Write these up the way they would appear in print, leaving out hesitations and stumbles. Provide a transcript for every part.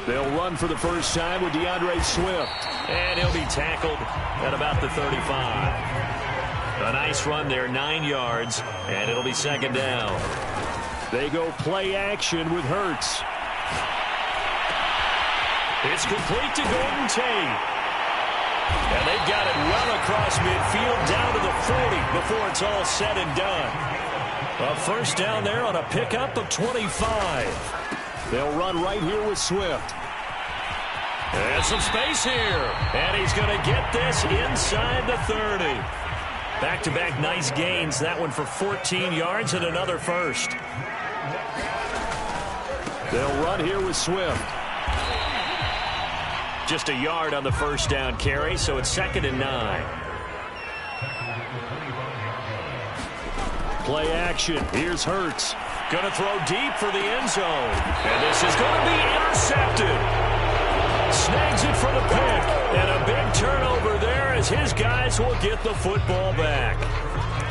They'll run for the first time with DeAndre Swift. And he'll be tackled at about the 35. A nice run there, 9 yards, and it'll be second down. They go play action with Hurts. It's complete to Golden Tate. And they've got it well across midfield down to the 40 before it's all said and done. A first down there on a pickup of 25. They'll run right here with Swift. And some space here. And he's going to get this inside the 30. Back-to-back nice gains. That one for 14 yards and another first. They'll run here with Swift. Just a yard on the first down carry, so it's 2nd and 9. Play action. Here's Hurts. Going to throw deep for the end zone. And this is going to be intercepted. Snags it for the pick. And a big turnover there as his guys will get the football back.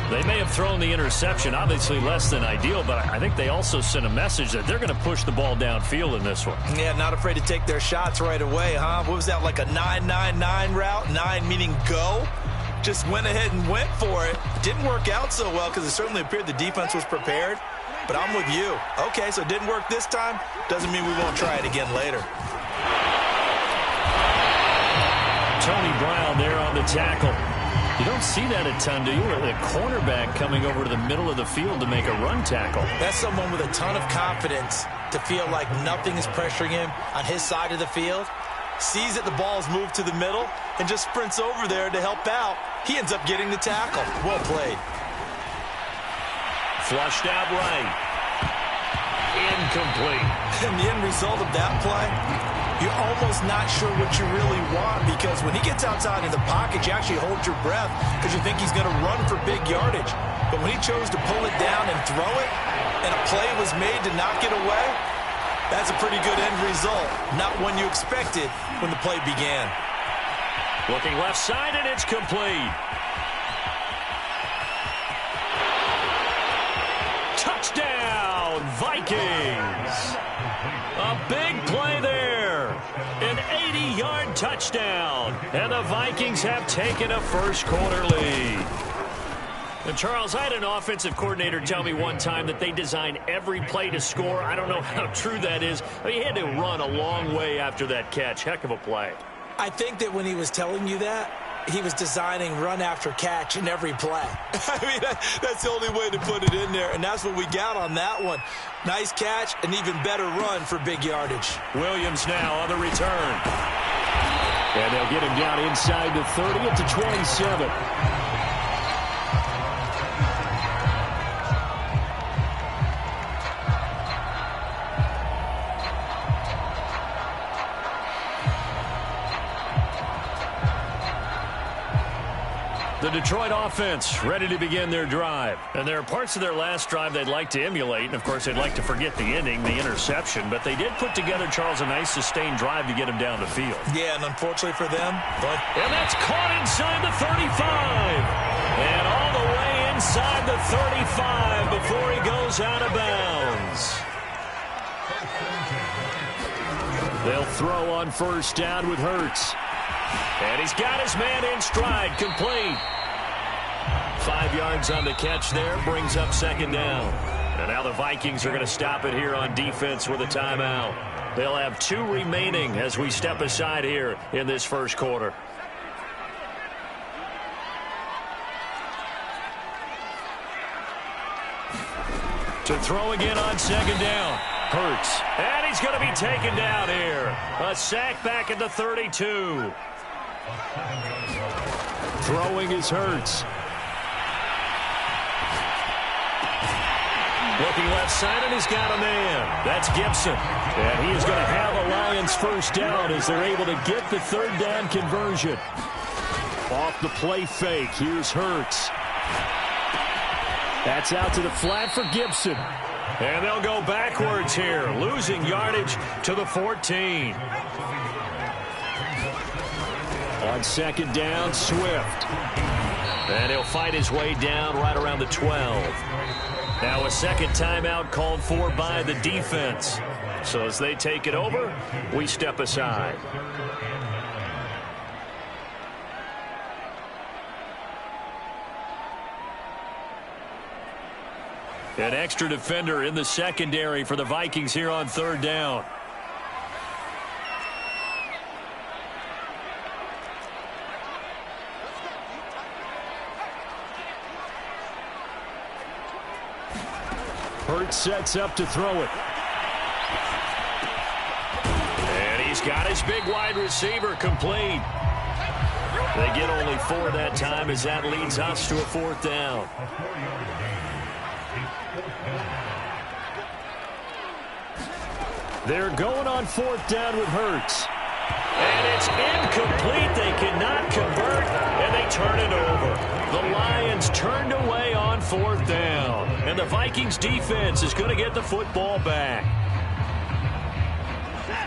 They may have thrown the interception, obviously less than ideal, but I think they also sent a message that they're going to push the ball downfield in this one. Yeah, not afraid to take their shots right away, huh? What was that, like a 9-9-9 route? 9 meaning go? Just went ahead and went for it. Didn't work out so well because it certainly appeared the defense was prepared. But I'm with you. Okay, so it didn't work this time. Doesn't mean we won't try it again later. Tony Brown there on the tackle. You don't see that a ton, do you? The cornerback coming over to the middle of the field to make a run tackle. That's someone with a ton of confidence to feel like nothing is pressuring him on his side of the field. Sees that the ball's moved to the middle and just sprints over there to help out. He ends up getting the tackle. Well played. Flushed out right. Incomplete. And the end result of that play, you're almost not sure what you really want because when he gets outside in the pocket, you actually hold your breath because you think he's going to run for big yardage. But when he chose to pull it down and throw it, and a play was made to knock it away, that's a pretty good end result. Not one you expected when the play began. Looking left side, and it's complete. Touchdown, Vikings. A big play there. An 80-yard touchdown. And the Vikings have taken a first-quarter lead. And Charles, I had an offensive coordinator tell me one time that they design every play to score. I don't know how true that is. I mean, he had to run a long way after that catch. Heck of a play. I think that when he was telling you that, he was designing run after catch in every play. I mean, that's the only way to put it in there, and that's what we got on that one. Nice catch, an even better run for big yardage. Williams now on the return. And they'll get him down inside the 30 at the 27. The Detroit offense ready to begin their drive. And there are parts of their last drive they'd like to emulate. And, of course, they'd like to forget the ending, the interception. But they did put together, Charles, a nice sustained drive to get him down the field. Yeah, and unfortunately for them. And that's caught inside the 35. And all the way inside the 35 before he goes out of bounds. They'll throw on first down with Hurts. And he's got his man in stride, complete. 5 yards on the catch there, brings up second down. And now the Vikings are going to stop it here on defense with a timeout. They'll have 2 remaining as we step aside here in this first quarter. To throw again on second down. Hurts. And he's going to be taken down here. A sack back at the 32. Throwing is Hurts. Looking left side, and he's got a man. That's Gibson. And he is going to have a Lions first down as they're able to get the third down conversion. Off the play fake, here's Hurts. That's out to the flat for Gibson. And they'll go backwards here, losing yardage to the 14. On second down, Swift. And he'll fight his way down right around the 12. Now a second timeout called for by the defense. So as they take it over, we step aside. An extra defender in the secondary for the Vikings here on third down. Hurts sets up to throw it. And he's got his big wide receiver complete. They get only 4 that time as that leads us to a fourth down. They're going on fourth down with Hurts. And it's incomplete. They cannot convert, and they turn it over. The Lions turned away on fourth down. And the Vikings defense is going to get the football back.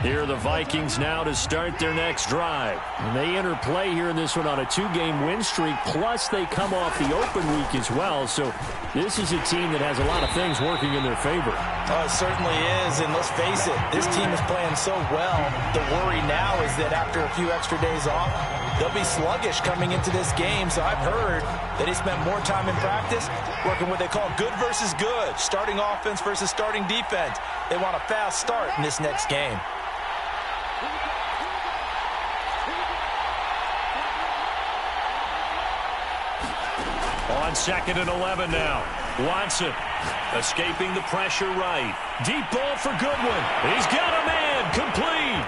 Here are the Vikings now to start their next drive. And they enter play here in this one on a 2-game win streak, plus they come off the open week as well. So this is a team that has a lot of things working in their favor. Oh, it certainly is, and let's face it, this team is playing so well. The worry now is that after a few extra days off, they'll be sluggish coming into this game. So I've heard that he spent more time in practice working what they call good versus good, starting offense versus starting defense. They want a fast start in this next game. On 2nd and 11 now. Watson escaping the pressure right. Deep ball for Goodwin. He's got a man. Complete.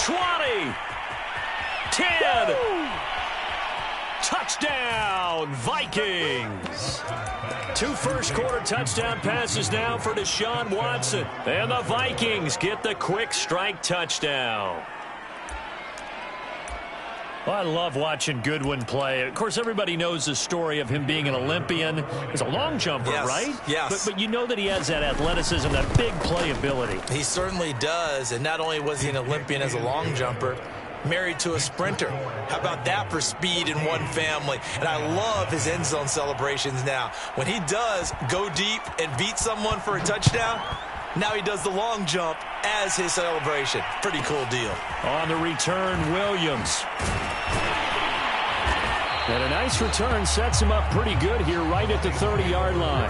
20. 10. Woo! Touchdown, Vikings. 2 first-quarter touchdown passes now for Deshaun Watson. And the Vikings get the quick strike touchdown. Well, I love watching Goodwin play. Of course, everybody knows the story of him being an Olympian. He's a long jumper, yes, right? Yes. But you know that he has that athleticism, that big playability. He certainly does. And not only was he an Olympian as a long jumper, married to a sprinter. How about that for speed in one family? And I love his end zone celebrations now. When he does go deep and beat someone for a touchdown, now he does the long jump as his celebration. Pretty cool deal. On the return, Williams. And a nice return sets him up pretty good here right at the 30-yard line.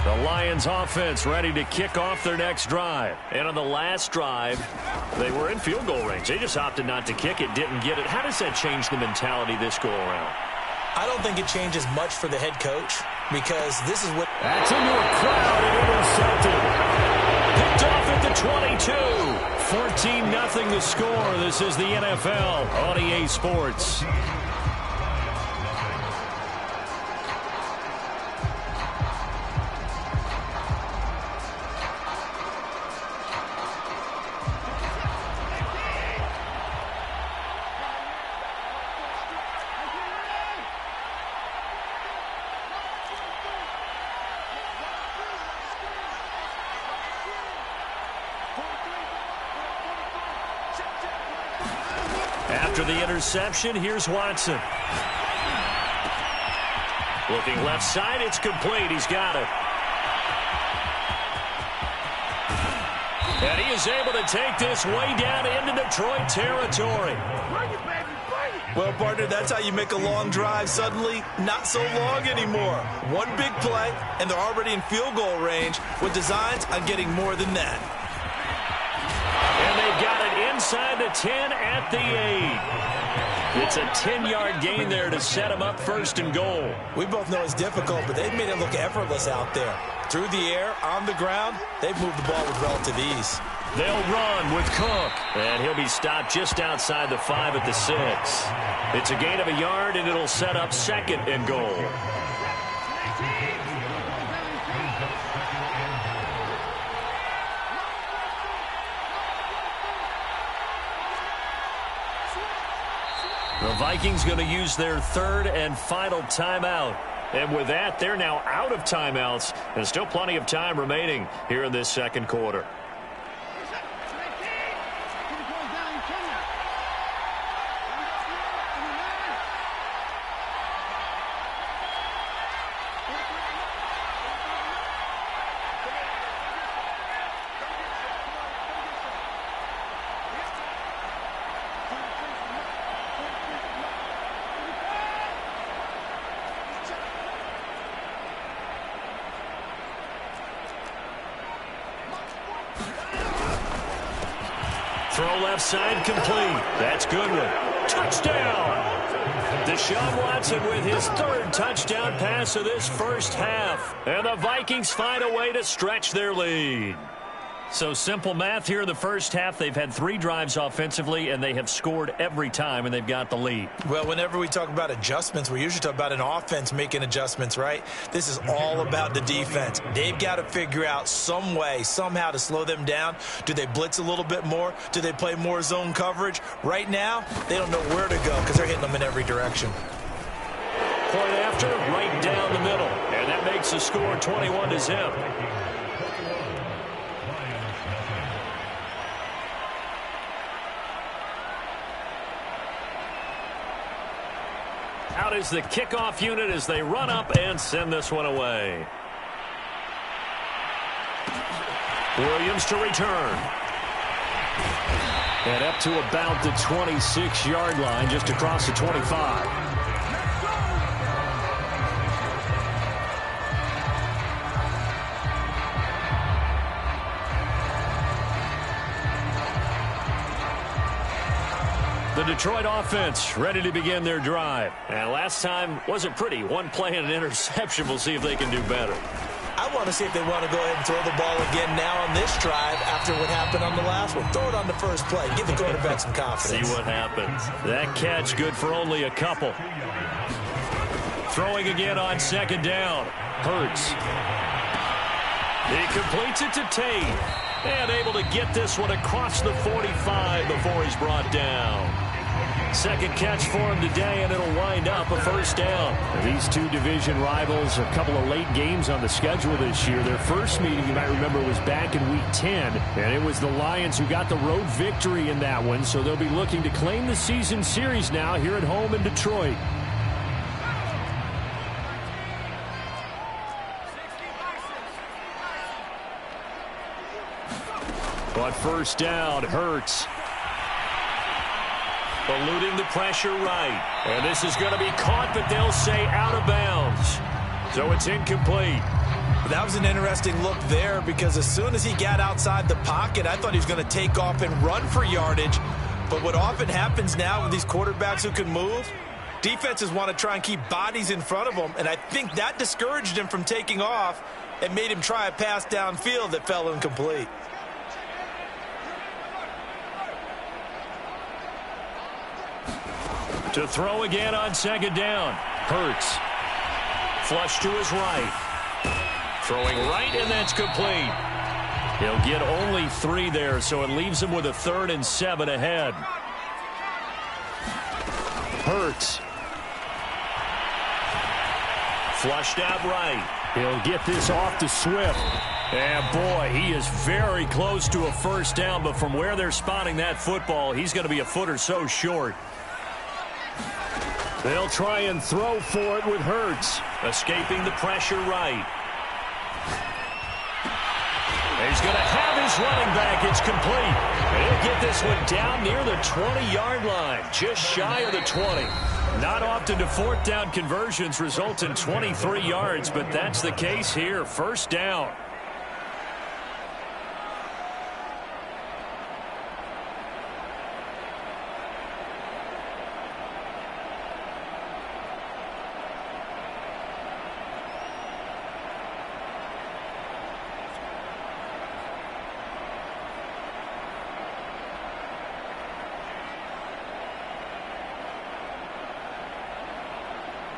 The Lions offense ready to kick off their next drive. And on the last drive, they were in field goal range. They just opted not to kick it, didn't get it. How does that change the mentality this go around? I don't think it changes much for the head coach because this is what... That's into a crowd and intercepted. Picked off at the 22. 14-0 the score. This is the NFL on EA Sports. After the interception, here's Watson. Looking left side, it's complete. He's got it. And he is able to take this way down into Detroit territory. Well, partner, that's how you make a long drive suddenly not so long anymore. One big play, and they're already in field goal range with designs on getting more than that. And they've got it inside the 10 at the 8. It's a 10-yard gain there to set them up first and goal. We both know it's difficult, but they've made it look effortless out there. Through the air, on the ground, they've moved the ball with relative ease. They'll run with Cook. And he'll be stopped just outside the 5 at the 6. It's a gain of a yard, and it'll set up second and goal. The Vikings going to use their third and final timeout. And with that, they're now out of timeouts. There's still plenty of time remaining here in this second quarter. left side complete. That's Goodwin. Touchdown! Deshaun Watson with his third touchdown pass of this first half. And the Vikings find a way to stretch their lead. So simple math here in the first half. They've had 3 drives offensively, and they have scored every time, and they've got the lead. Well, whenever we talk about adjustments, we usually talk about an offense making adjustments, right? This is all about the defense. They've got to figure out some way, somehow to slow them down. Do they blitz a little bit more? Do they play more zone coverage? Right now, they don't know where to go because they're hitting them in every direction. Point after, right down the middle. And that makes the score 21-0. Out is the kickoff unit as they run up and send this one away. Williams to return. And up to about the 26-yard line, just across the 25. The Detroit offense ready to begin their drive. And last time wasn't pretty. One play and an interception. We'll see if they can do better. I want to see if they want to go ahead and throw the ball again now on this drive after what happened on the last one. Throw it on the first play. Give the quarterback some confidence. See what happens. That catch good for only a couple. Throwing again on second down. Hurts. He completes it to Tate. And able to get this one across the 45 before he's brought down. Second catch for him today, and it'll wind up a first down. These two division rivals, a couple of late games on the schedule this year. Their first meeting, you might remember, was back in Week 10, and it was the Lions who got the road victory in that one, so they'll be looking to claim the season series now here at home in Detroit. But first down, Hurts. Eluding the pressure right. And this is going to be caught, but they'll say out of bounds. So it's incomplete. That was an interesting look there because as soon as he got outside the pocket, I thought he was going to take off and run for yardage. But what often happens now with these quarterbacks who can move, defenses want to try and keep bodies in front of them. And I think that discouraged him from taking off and made him try a pass downfield that fell incomplete. To throw again on second down. Hurts. Flush to his right. Throwing right, and that's complete. He'll get only 3 there, so it leaves him with a 3rd and 7 ahead. Hurts. Flushed out right. He'll get this off to Swift. And boy, he is very close to a first down, but from where they're spotting that football, he's going to be a foot or so short. They'll try and throw for it with Hurts. Escaping the pressure right. He's going to have his running back. It's complete. He'll get this one down near the 20-yard line, just shy of the 20. Not often do 4th down conversions result in 23 yards, but that's the case here. First down.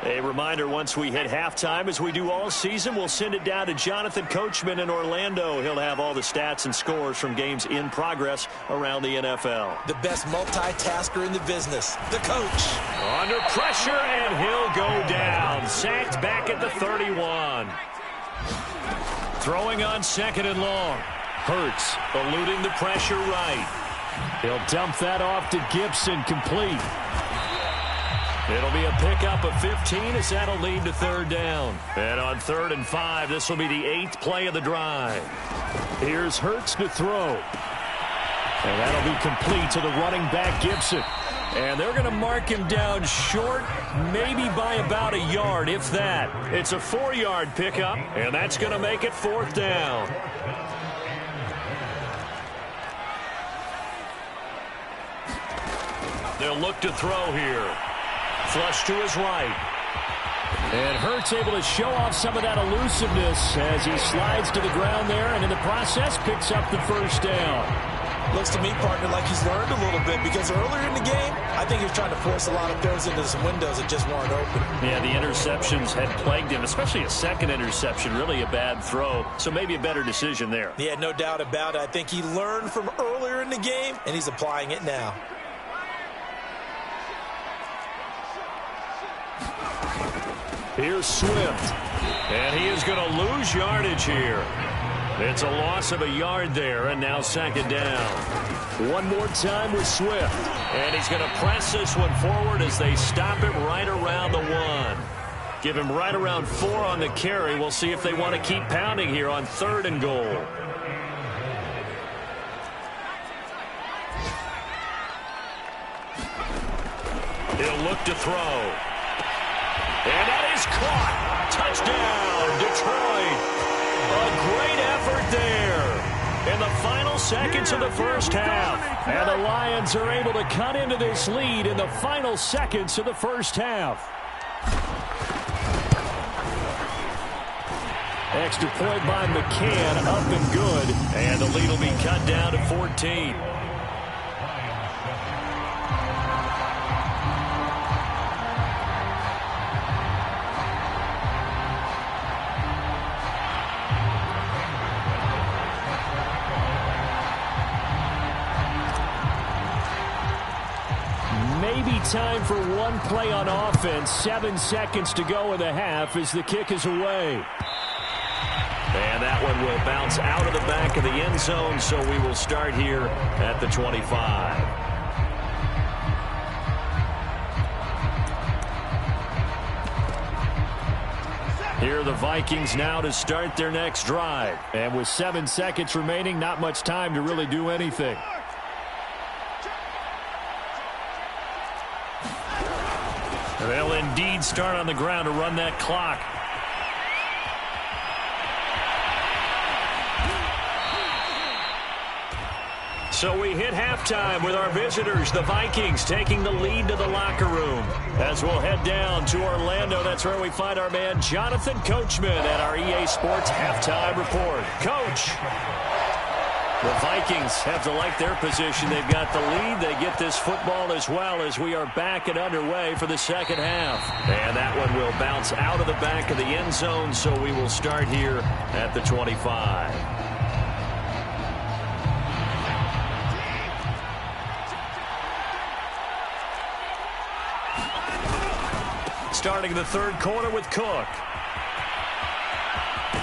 A reminder, once we hit halftime, as we do all season, we'll send it down to Jonathan Coachman in Orlando. He'll have all the stats and scores from games in progress around the NFL. The best multitasker in the business, the coach. Under pressure, and he'll go down. Sacked back at the 31. Throwing on second and long. Hurts eluding the pressure right. He'll dump that off to Gibson, complete. It'll be a pickup of 15 as that'll lead to 3rd down. And on 3rd and 5, this will be the 8th play of the drive. Here's Hurts to throw. And that'll be complete to the running back, Gibson. And they're going to mark him down short, maybe by about a yard, if that. It's a 4-yard pickup, and that's going to make it 4th down. They'll look to throw here. Flush to his right. And Hurts able to show off some of that elusiveness as he slides to the ground there, and in the process picks up the first down. Looks to me, partner, like he's learned a little bit, because earlier in the game, I think he was trying to force a lot of throws into some windows that just weren't open. Yeah, the interceptions had plagued him, especially a second interception, really a bad throw. So maybe a better decision there. Yeah, no doubt about it. I think he learned from earlier in the game, and he's applying it now. Here's Swift. And he is going to lose yardage here. It's a loss of a yard there, and now second down. One more time with Swift. And he's going to press this one forward as they stop him right around the 1. Give him right around 4 on the carry. We'll see if they want to keep pounding here on 3rd and goal. He'll look to throw. And that is caught. Touchdown, Detroit. A great effort there in the final seconds of the first half. And the Lions are able to cut into this lead in the final seconds of the first half. Extra point by McCann, up and good. And the lead will be cut down to 14. Maybe time for one play on offense. 7 seconds to go in the half as the kick is away. And that one will bounce out of the back of the end zone, so we will start here at the 25. Here are the Vikings now to start their next drive. And with 7 seconds remaining, not much time to really do anything. They'll indeed start on the ground to run that clock. So we hit halftime with our visitors, the Vikings, taking the lead to the locker room. As we'll head down to Orlando, that's where we find our man Jonathan Coachman at our EA Sports Halftime Report. Coach. The Vikings have to like their position. They've got the lead. They get this football as well as we are back and underway for the second half. And that one will bounce out of the back of the end zone, so we will start here at the 25. Starting the third quarter with Cook.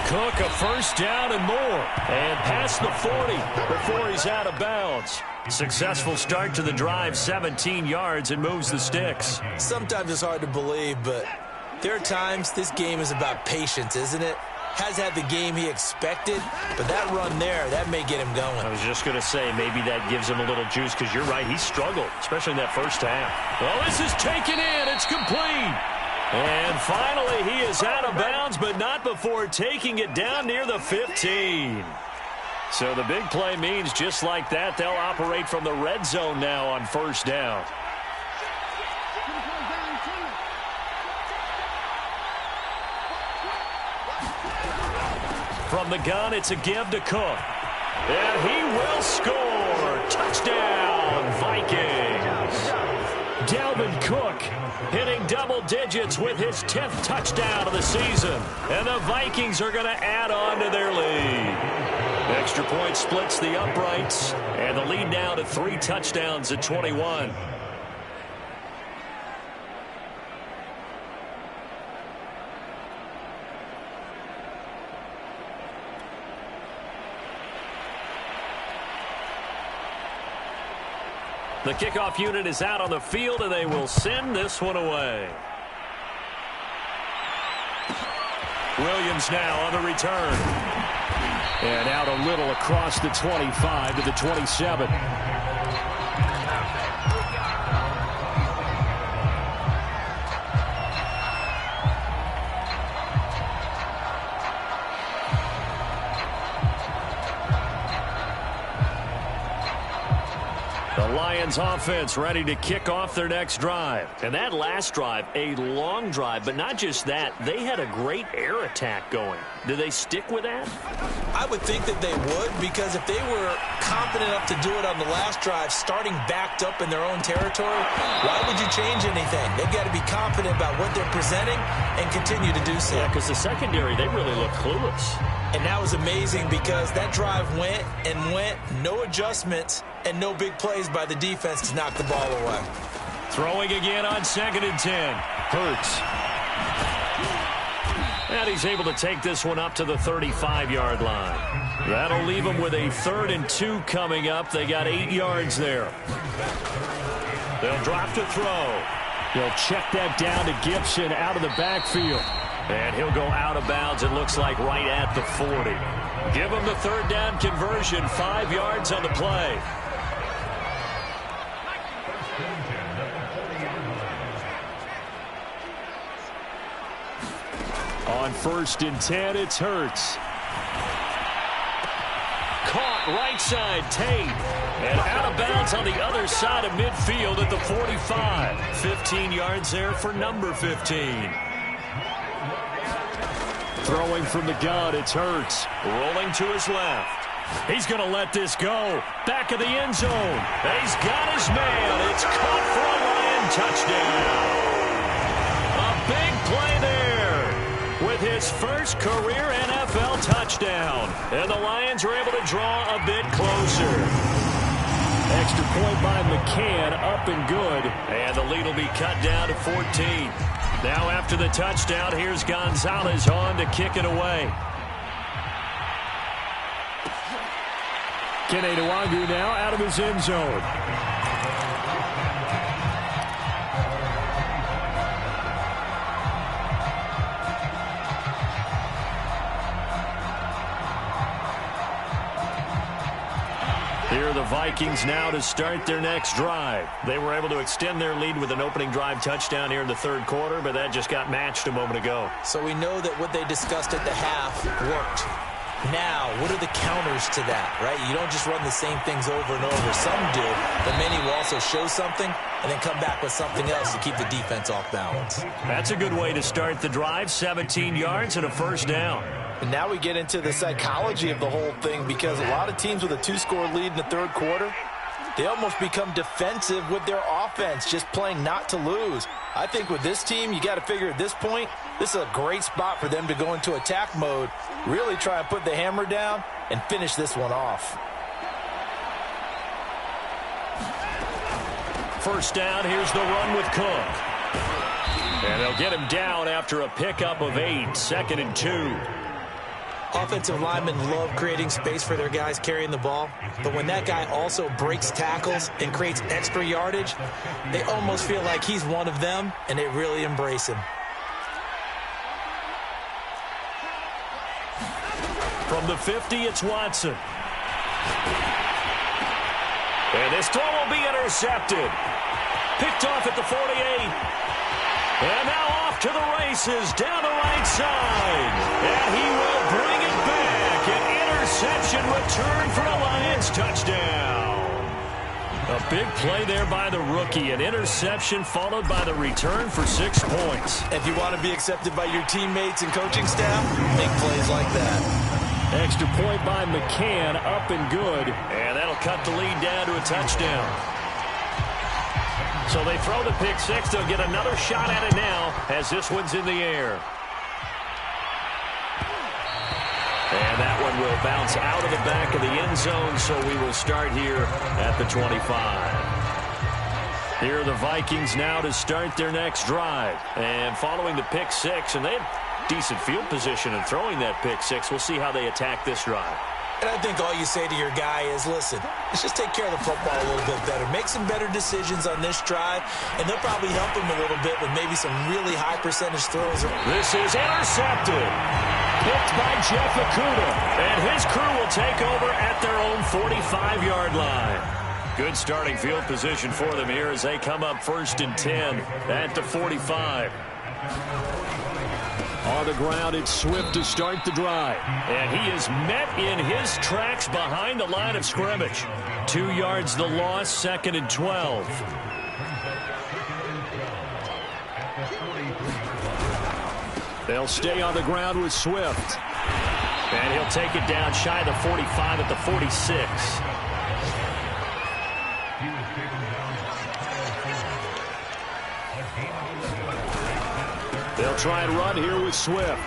Cook, a first down and more. And past the 40 before he's out of bounds. Successful start to the drive, 17 yards, and moves the sticks. Sometimes it's hard to believe, but there are times this game is about patience, isn't it? Has had the game he expected, but that run there, that may get him going. I was just going to say, maybe that gives him a little juice, because you're right, he struggled, especially in that first half. Well, this is taken in. It's complete. And finally, he is out of bounds, but not before taking it down near the 15. So the big play means just like that, they'll operate from the red zone now on first down. From the gun, it's a give to Cook. And he will score. Touchdown, Vikings. Dalvin Cook hitting double digits with his 10th touchdown of the season. And the Vikings are going to add on to their lead. Extra point splits the uprights. And the lead now to 3 touchdowns at 21. The kickoff unit is out on the field, and they will send this one away. Williams now on the return. And out a little across the 25 to the 27. Lions offense ready to kick off their next drive. And that last drive, a long drive, but not just that. They had a great air attack going. Do they stick with that? I would think that they would, because if they were confident enough to do it on the last drive, starting backed up in their own territory, why would you change anything? They've got to be confident about what they're presenting and continue to do so. Yeah, because the secondary, they really look clueless. And that was amazing because that drive went and went, no adjustments, and no big plays by the defense to knock the ball away. Throwing again on 2nd and 10. Hurts. And he's able to take this one up to the 35-yard line. That'll leave him with a 3rd and 2 coming up. They got 8 yards there. They'll drop to throw. They'll check that down to Gibson out of the backfield. And he'll go out of bounds, it looks like, right at the 40. Give him the 3rd down conversion, 5 yards on the play. On 1st and 10, it's Hurts. Caught right side, Tate. And out of bounds on the other side of midfield at the 45. 15 yards there for number 15. Throwing from the gun, it's Hurts. Rolling to his left. He's going to let this go. Back of the end zone. And he's got his man. It's caught for a Lion touchdown. A big play there with his first career NFL touchdown. And the Lions are able to draw a bit closer. Extra point by McCann, up and good. And the lead will be cut down to 14. Now after the touchdown, here's Gonzalez on to kick it away. Kene Nwangu now out of his end zone. Here are the Vikings now to start their next drive. They were able to extend their lead with an opening drive touchdown here in the 3rd quarter, but that just got matched a moment ago. So we know that what they discussed at the half worked. Now, what are the counters to that, right? You don't just run the same things over and over. Some do, but many will also show something and then come back with something else to keep the defense off balance. That's a good way to start the drive. 17 yards and a 1st down. And now we get into the psychology of the whole thing, because a lot of teams with a 2-score lead in the 3rd quarter, they almost become defensive with their offense, just playing not to lose. I think with this team, you got to figure at this point, this is a great spot for them to go into attack mode, really try and put the hammer down and finish this one off. 1st down, here's the run with Cook. And they'll get him down after a pickup of 8, 2nd and 2. Offensive linemen love creating space for their guys carrying the ball, but when that guy also breaks tackles and creates extra yardage, they almost feel like he's one of them, and they really embrace him. From the 50, it's Watson. And this throw will be intercepted. Picked off at the 48. And now off to the races, down the right side. And he will bring it back. An interception return for a Lions touchdown. A big play there by the rookie. An interception followed by the return for 6 points. If you want to be accepted by your teammates and coaching staff, make plays like that. Extra point by McCann, up and good. And that'll cut the lead down to a touchdown. So they throw the pick 6. They'll get another shot at it now as this one's in the air. And that one will bounce out of the back of the end zone, so we will start here at the 25. Here are the Vikings now to start their next drive. And following the pick 6, and they have decent field position in throwing that pick 6. We'll see how they attack this drive. And I think all you say to your guy is, listen, let's just take care of the football a little bit better. Make some better decisions on this drive, and they'll probably help him a little bit with maybe some really high percentage throws. This is intercepted. Picked by Jeff Okudah. And his crew will take over at their own 45-yard line. Good starting field position for them here as they come up 1st and 10 at the 45. On the ground, it's Swift to start the drive. And he is met in his tracks behind the line of scrimmage. 2 yards the loss, 2nd and 12. They'll stay on the ground with Swift. And he'll take it down shy of the 45 at the 46. They'll try and run here with Swift.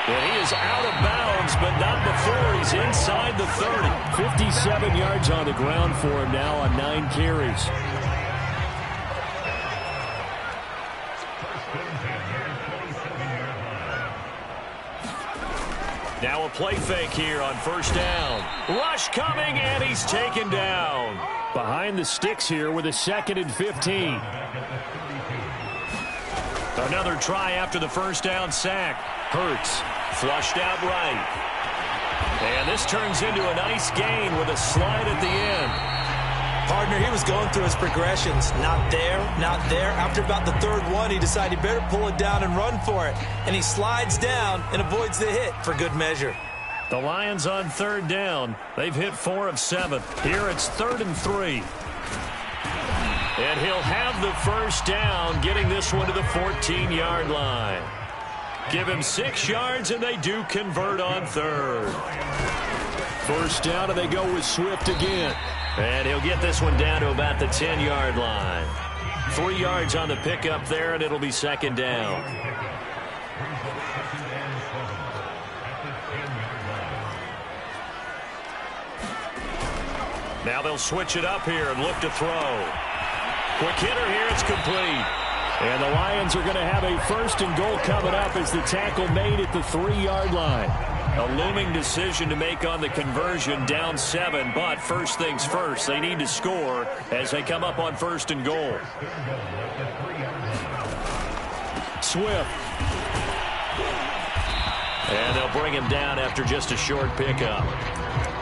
And he is out of bounds, but not before he's inside the 30. 57 yards on the ground for him now on 9 carries. Now a play fake here on 1st down. Rush coming, and he's taken down. Behind the sticks here with a 2nd and 15. Another try after the 1st down sack. Hurts flushed out right. And this turns into a nice gain with a slide at the end. Partner, he was going through his progressions. Not there, not there. After about the 3rd one, he decided he better pull it down and run for it. And he slides down and avoids the hit for good measure. The Lions on 3rd down. They've hit 4 of 7. Here it's 3rd and 3. And he'll have the 1st down, getting this one to the 14-yard line. Give him 6 yards, and they do convert on 3rd. 1st down, and they go with Swift again. And he'll get this one down to about the 10-yard line. 3 yards on the pickup there, and it'll be 2nd down. Now they'll switch it up here and look to throw. Quick hitter here, it's complete. And the Lions are going to have a 1st and goal coming up as the tackle made at the 3-yard line. A looming decision to make on the conversion, down 7, but first things first, they need to score as they come up on 1st and goal. Swift. And they'll bring him down after just a short pickup.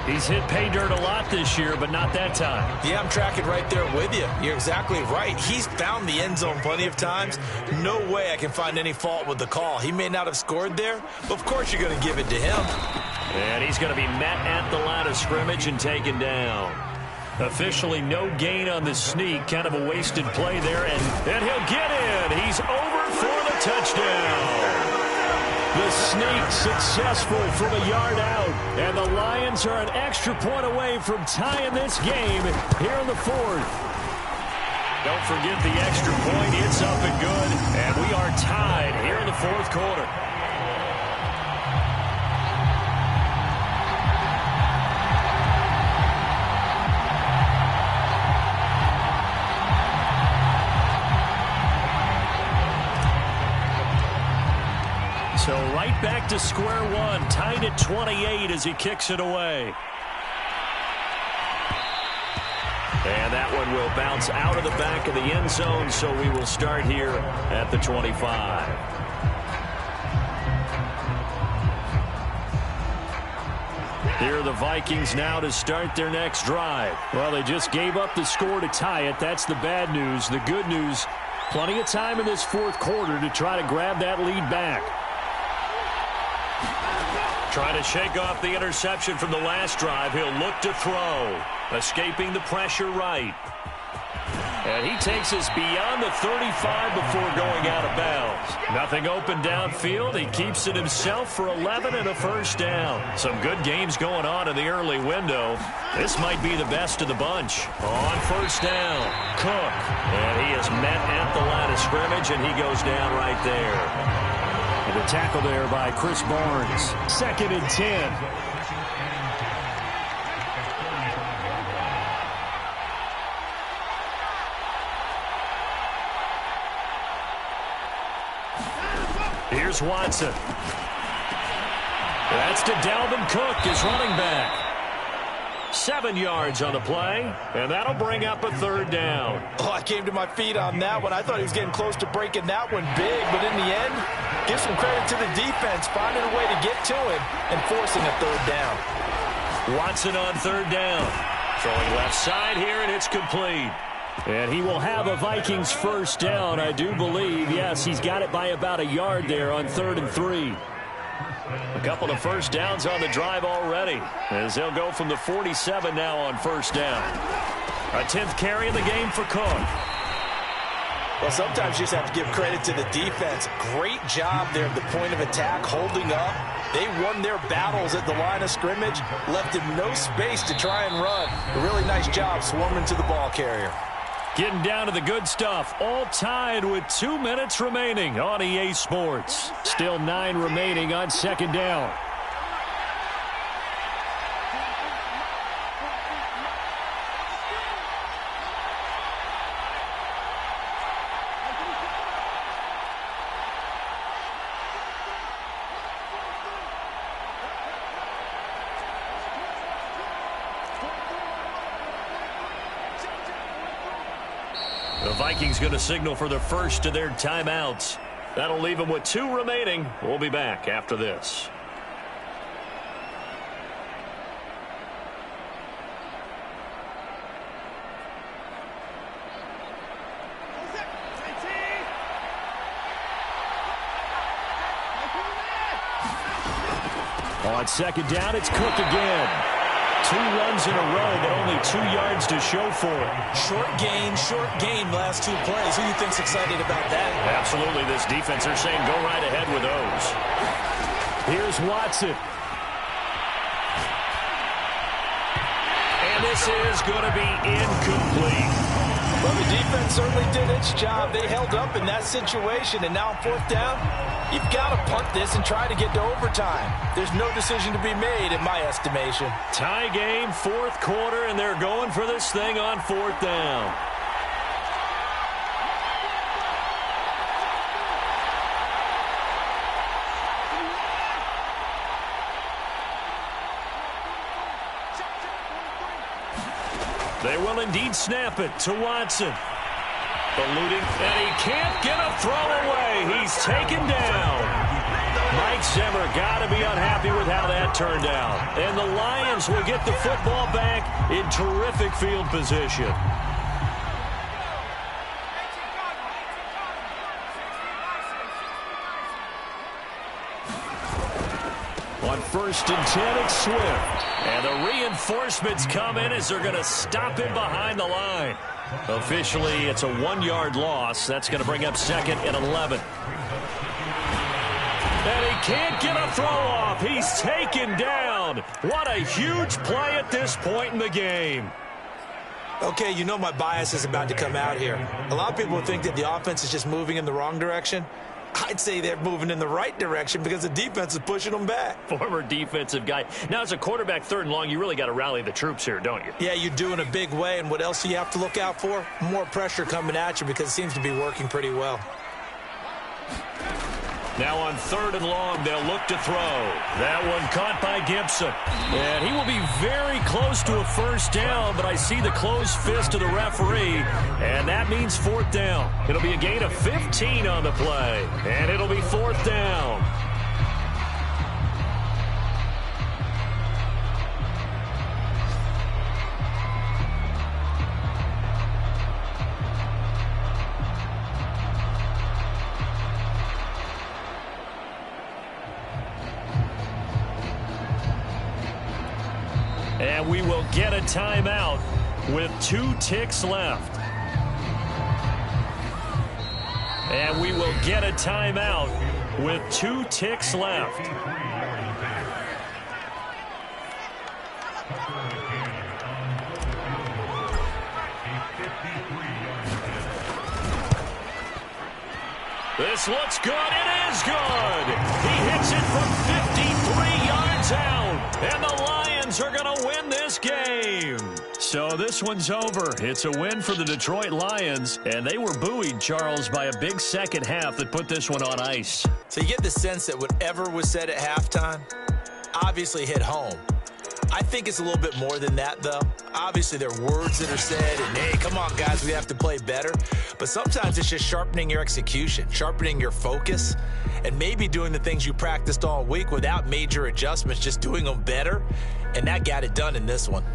He's hit pay dirt a lot this year, but not that time. Yeah, I'm tracking right there with you. You're exactly right. He's found the end zone plenty of times. No way I can find any fault with the call. He may not have scored there, but of course you're going to give it to him. And he's going to be met at the line of scrimmage and taken down. Officially no gain on the sneak. Kind of a wasted play there, and he'll get in. He's over for the touchdown. The sneak successful from a yard out, and the Lions are an extra point away from tying this game here in the 4th. Don't forget the extra point. It's up and good, and we are tied here in the 4th quarter. So right back to square one, tied at 28 as he kicks it away. And that one will bounce out of the back of the end zone, so we will start here at the 25. Here are the Vikings now to start their next drive. Well, they just gave up the score to tie it. That's the bad news. The good news, plenty of time in this 4th quarter to try to grab that lead back. Trying to shake off the interception from the last drive. He'll look to throw. Escaping the pressure right. And he takes us beyond the 35 before going out of bounds. Nothing open downfield. He keeps it himself for 11 and a 1st down. Some good games going on in the early window. This might be the best of the bunch. On 1st down, Cook. And he is met at the line of scrimmage, and he goes down right there. And a tackle there by Chris Barnes. 2nd and 10. Here's Watson. That's to Dalvin Cook, his running back. 7 yards on the play, and that'll bring up a 3rd down. Oh, I came to my feet on that one. I thought he was getting close to breaking that one big, but in the end, give some credit to the defense, finding a way to get to him and forcing a 3rd down. Watson on 3rd down. Throwing left side here, and it's complete. And he will have a Vikings 1st down, I do believe. Yes, he's got it by about a yard there on 3rd and 3. A couple of first downs on the drive already, as they'll go from the 47 now on first down. A 10th carry in the game for Cook. Well, sometimes you just have to give credit to the defense. Great job there at the point of attack, holding up. They won their battles at the line of scrimmage, left him no space to try and run. A really nice job swarming to the ball carrier. Getting down to the good stuff, all tied with 2 minutes remaining on EA Sports. Still 9 remaining on second down. The Vikings going to signal for the first of their timeouts. That'll leave them with 2 remaining. We'll be back after this. On second down, it's Cook again. 2 runs in a row, but only 2 yards to show for it. Short gain last 2 plays. Who do you think's excited about that? Absolutely, this defense are saying go right ahead with those. Here's Watson. And this is going to be incomplete. Well, the defense certainly did its job. They held up in that situation, and now on fourth down, you've got to punt this and try to get to overtime. There's no decision to be made in my estimation. Tie game, 4th quarter, and they're going for this thing on 4th down. They will indeed snap it to Watson. Eluding, and he can't get a throw away. He's taken down. Mike Zimmer got to be unhappy with how that turned out. And the Lions will get the football back in terrific field position. On 1st and 10, it's Swift. And the reinforcements come in as they're going to stop him behind the line. Officially, it's a 1-yard loss. That's going to bring up 2nd and 11. And he can't get a throw off. He's taken down. What a huge play at this point in the game. Okay, you know my bias is about to come out here. A lot of people think that the offense is just moving in the wrong direction. I'd say they're moving in the right direction because the defense is pushing them back. Former defensive guy. Now, as a quarterback 3rd and long, you really got to rally the troops here, don't you? Yeah, you do in a big way. And what else do you have to look out for? More pressure coming at you because it seems to be working pretty well. Now on 3rd and long, they'll look to throw. That one caught by Gibson. And he will be very close to a first down, but I see the closed fist of the referee, and that means 4th down. It'll be a gain of 15 on the play, and it'll be 4th down. And we will get a timeout with 2 ticks left. And we will get a timeout with 2 ticks left. This looks good. It is good. He hits it from 53 yards out. And the Lions are going to win this game. So this one's over. It's a win for the Detroit Lions. And they were buoyed, Charles, by a big second half that put this one on ice. So you get the sense that whatever was said at halftime obviously hit home. I think it's a little bit more than that, though. Obviously, there are words that are said, and, hey, come on, guys, we have to play better. But sometimes it's just sharpening your execution, sharpening your focus, and maybe doing the things you practiced all week without major adjustments, just doing them better. And that got it done in this one.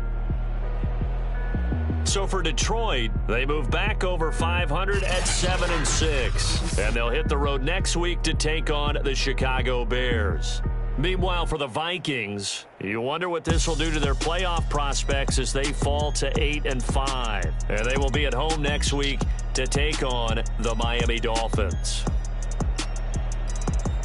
So for Detroit, they move back over 500 at 7-6. And they'll hit the road next week to take on the Chicago Bears. Meanwhile, for the Vikings, you wonder what this will do to their playoff prospects as they fall to 8-5. And they will be at home next week to take on the Miami Dolphins.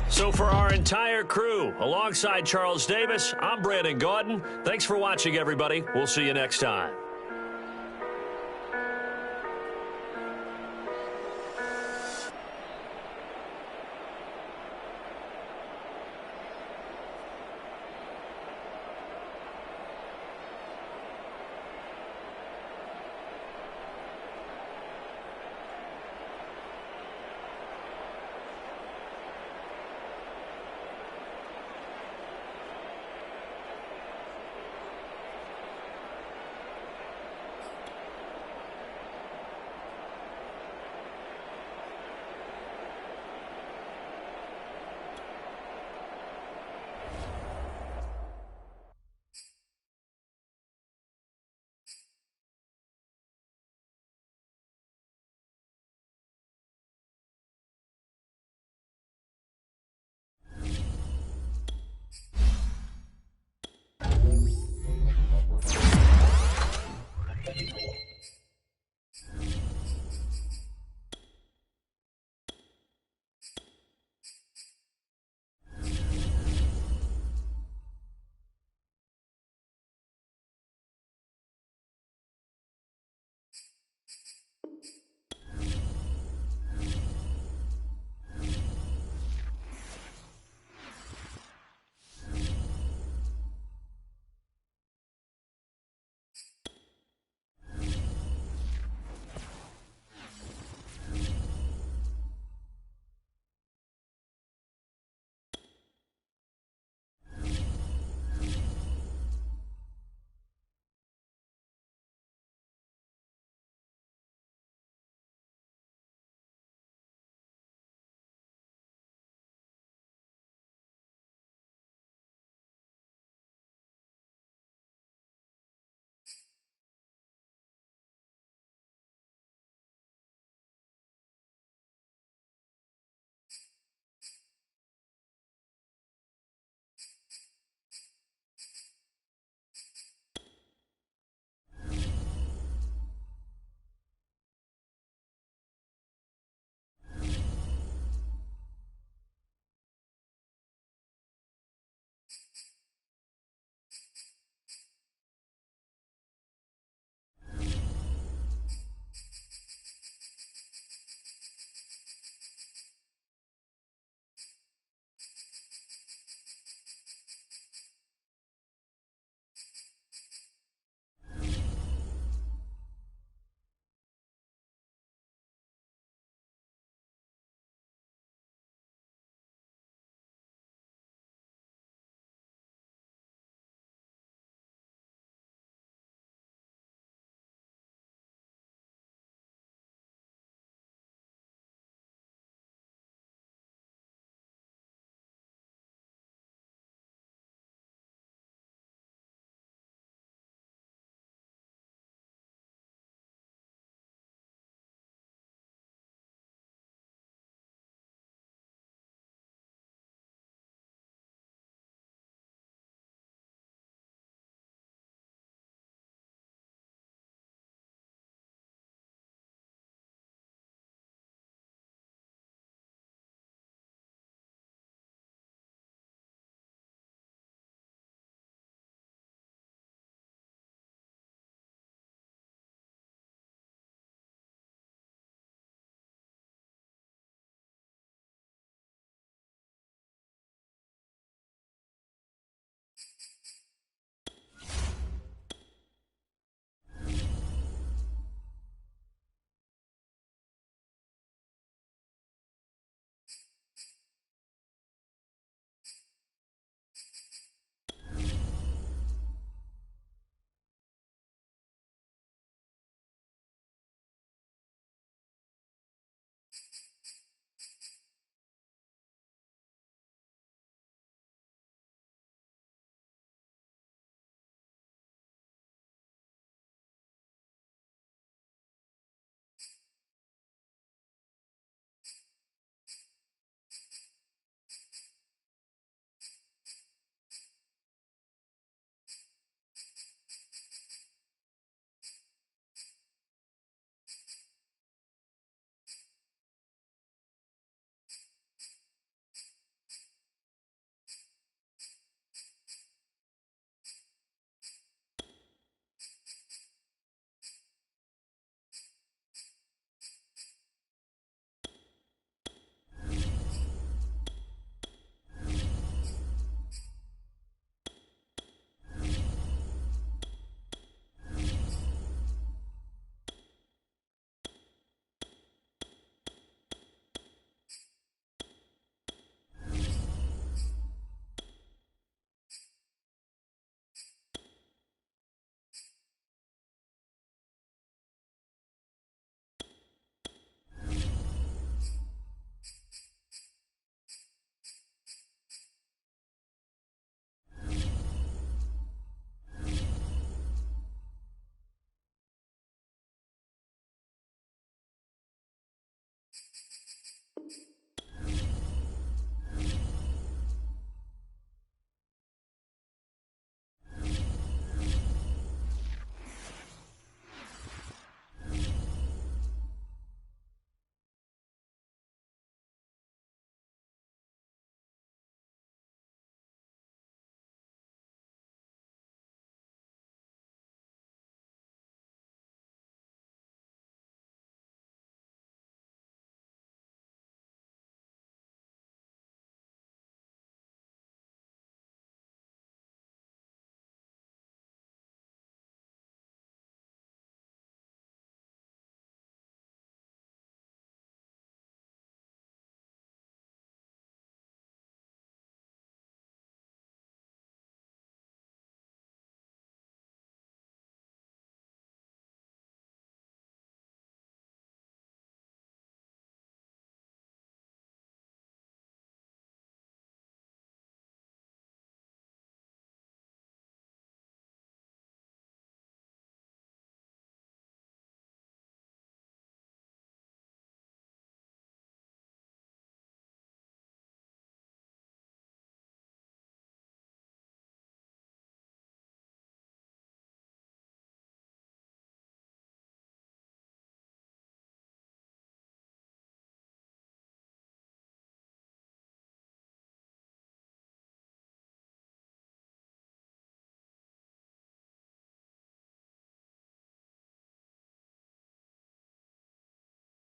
So for our entire crew, alongside Charles Davis, I'm Brandon Gaudin. Thanks for watching, everybody. We'll see you next time.